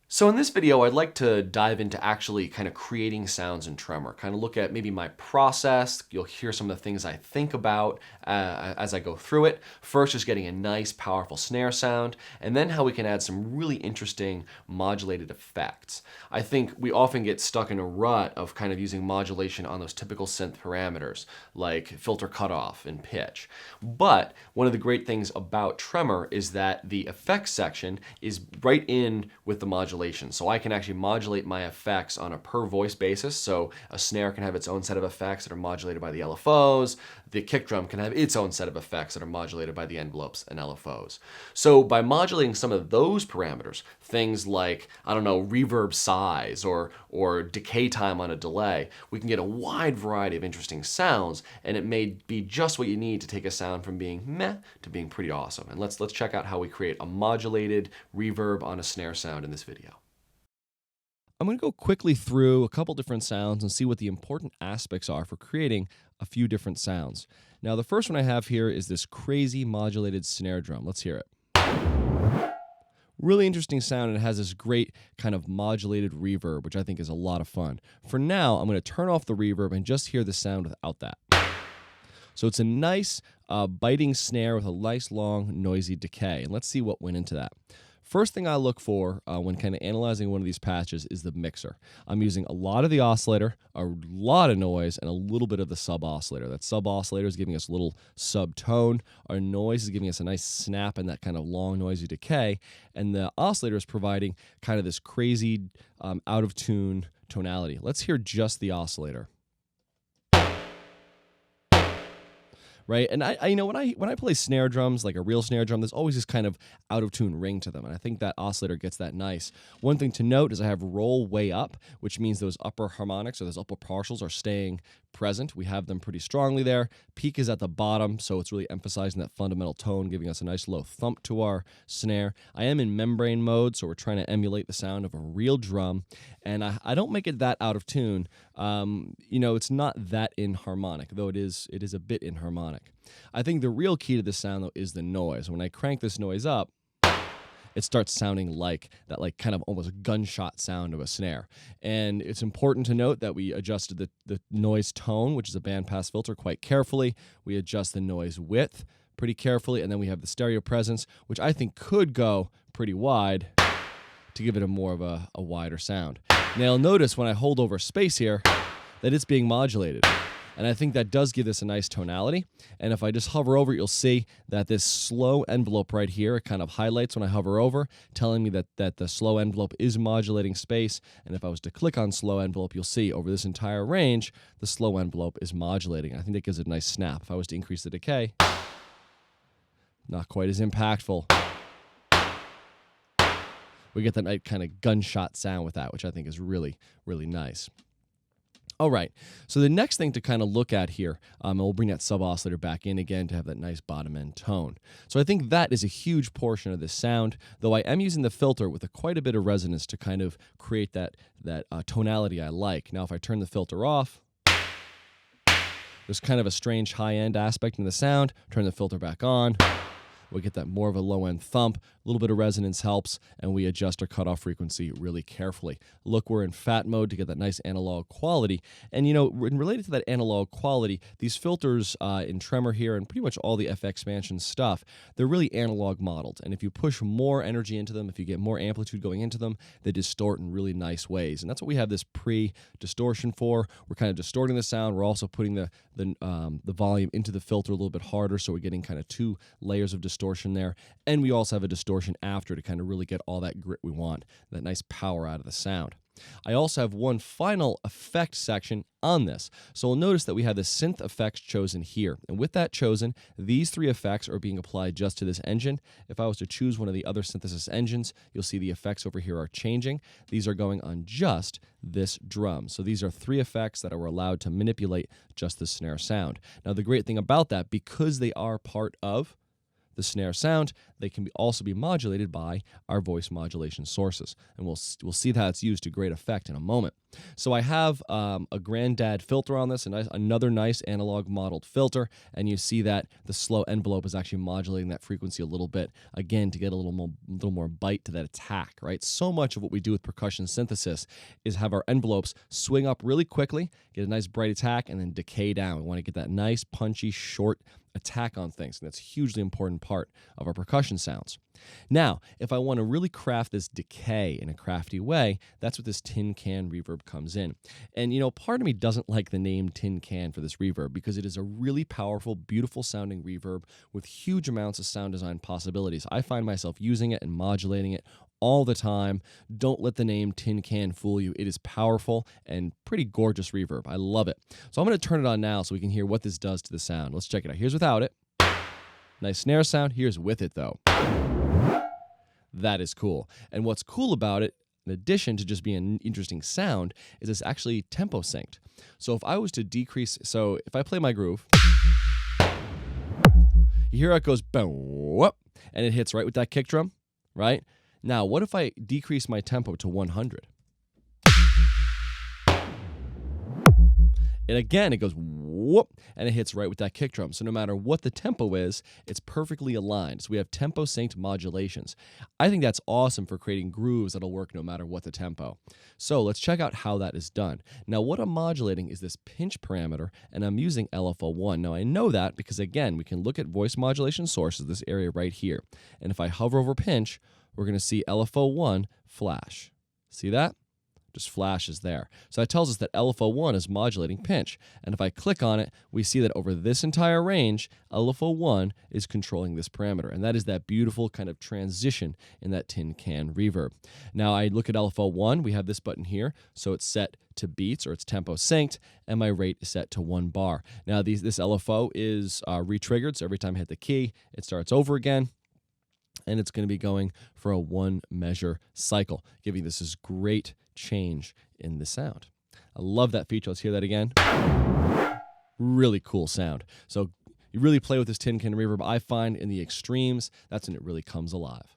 So in this video, I'd like to dive into actually kind of creating sounds in Tremor, kind of look at maybe my process. You'll hear some of the things I think about as I go through it. First, just getting a nice, powerful snare sound, and then how we can add some really interesting modulated effects. I think we often get stuck in a rut of kind of using modulation on those typical synth parameters, like filter cutoff and pitch. But one of the great things about Tremor is that the effects section is right in with the modulation. So I can actually modulate my effects on a per voice basis. So a snare can have its own set of effects that are modulated by the LFOs. The kick drum can have its own set of effects that are modulated by the envelopes and LFOs. So by modulating some of those parameters, things like, I don't know, reverb size or decay time on a delay, we can get a wide variety of interesting sounds, and it may be just what you need to take a sound from being meh to being pretty awesome. And let's check out how we create a modulated reverb on a snare sound in this video. I'm going to go quickly through a couple different sounds and see what the important aspects are for creating a few different sounds. Now, the first one I have here is this crazy modulated snare drum. Let's hear it. Really interesting sound, and it has this great kind of modulated reverb, which I think is a lot of fun. For now, I'm going to turn off the reverb and just hear the sound without that. So it's a nice biting snare with a nice long noisy decay, and let's see what went into that. First thing I look for when kind of analyzing one of these patches is the mixer. I'm using a lot of the oscillator, a lot of noise, and a little bit of the sub-oscillator. That sub-oscillator is giving us a little sub-tone. Our noise is giving us a nice snap and that kind of long, noisy decay. And the oscillator is providing kind of this crazy, out-of-tune tonality. Let's hear just the oscillator. Right, and I you know when I play snare drums, like a real snare drum, there's always this kind of out of tune ring to them, and I think that oscillator gets that nice. One thing to note is I have roll way up, which means those upper harmonics or those upper partials are staying present. We have them pretty strongly there. Peak is at the bottom, so it's really emphasizing that fundamental tone, giving us a nice low thump to our snare. I am in membrane mode, so we're trying to emulate the sound of a real drum, and I don't make it that out of tune. You know, it's not that inharmonic, though it is a bit inharmonic. I think the real key to this sound, though, is the noise. When I crank this noise up, it starts sounding like that, like kind of almost gunshot sound of a snare. And it's important to note that we adjusted the noise tone, which is a bandpass filter, quite carefully. We adjust the noise width pretty carefully, and then we have the stereo presence, which I think could go pretty wide to give it a more of a wider sound. Now you'll notice when I hold over space here that it's being modulated. And I think that does give this a nice tonality. And if I just hover over it, you'll see that this slow envelope right here, it kind of highlights when I hover over, telling me that the slow envelope is modulating space. And if I was to click on slow envelope, you'll see over this entire range, the slow envelope is modulating. I think that gives it a nice snap. If I was to increase the decay, not quite as impactful. We get that nice kind of gunshot sound with that, which I think is really, really nice. All right, so the next thing to kind of look at here, and we'll bring that sub-oscillator back in again to have that nice bottom-end tone. So I think that is a huge portion of this sound, though I am using the filter with quite a bit of resonance to kind of create that tonality I like. Now, if I turn the filter off, there's kind of a strange high-end aspect in the sound. Turn the filter back on. We get that more of a low-end thump, a little bit of resonance helps, and we adjust our cutoff frequency really carefully. Look, we're in fat mode to get that nice analog quality. And, you know, related to that analog quality, these filters in Tremor here and pretty much all the FXpansion stuff, they're really analog modeled. And if you push more energy into them, if you get more amplitude going into them, they distort in really nice ways. And that's what we have this pre-distortion for. We're kind of distorting the sound. We're also putting the volume into the filter a little bit harder, so we're getting kind of two layers of distortion there. And we also have a distortion after to kind of really get all that grit we want, that nice power out of the sound. I also have one final effect section on this. So we'll notice that we have the Synth Effects chosen here. And with that chosen, these three effects are being applied just to this engine. If I was to choose one of the other synthesis engines, you'll see the effects over here are changing. These are going on just this drum. So these are three effects that are allowed to manipulate just the snare sound. Now the great thing about that, because they are part of the snare sound, they can also be modulated by our voice modulation sources. And we'll see how it's used to great effect in a moment. So I have a granddad filter on this, another nice analog modeled filter, and you see that the slow envelope is actually modulating that frequency a little bit, again, to get a little more bite to that attack, right? So much of what we do with percussion synthesis is have our envelopes swing up really quickly, get a nice bright attack, and then decay down. We want to get that nice, punchy, short attack on things, and that's a hugely important part of our percussion sounds. Now, if I want to really craft this decay in a crafty way, that's what this tin can reverb comes in. And part of me doesn't like the name tin can for this reverb because it is a really powerful, beautiful sounding reverb with huge amounts of sound design possibilities. I find myself using it and modulating it all the time. Don't let the name tin can fool you. It is powerful and pretty gorgeous reverb. I love it. So I'm going to turn it on now so we can hear what this does to the sound. Let's check it out. Here's without it. Nice snare sound. Here's with it though. That is cool. And what's cool about it, in addition to just being an interesting sound, is it's actually tempo synced. So if I was to decrease, so if I play my groove, you hear how it goes boom, whoop, and it hits right with that kick drum, right? Now, what if I decrease my tempo to 100? And again, it goes whoop, and it hits right with that kick drum. So no matter what the tempo is, it's perfectly aligned. So we have tempo synced modulations. I think that's awesome for creating grooves that'll work no matter what the tempo. So let's check out how that is done. Now, what I'm modulating is this pinch parameter, and I'm using LFO1. Now, I know that because, again, we can look at voice modulation sources, this area right here. And if I hover over pinch, we're going to see LFO1 flash. See that? Just flashes there. So that tells us that LFO1 is modulating pinch. And if I click on it, we see that over this entire range, LFO1 is controlling this parameter. And that is that beautiful kind of transition in that tin can reverb. Now I look at LFO1, we have this button here. So it's set to beats, or it's tempo synced, and my rate is set to 1 bar. Now this LFO is re-triggered, so every time I hit the key, it starts over again. And it's going to be going for a 1 measure cycle, giving this great change in the sound. I love that feature. Let's hear that again. Really cool sound. So you really play with this tin can reverb. I find in the extremes, that's when it really comes alive.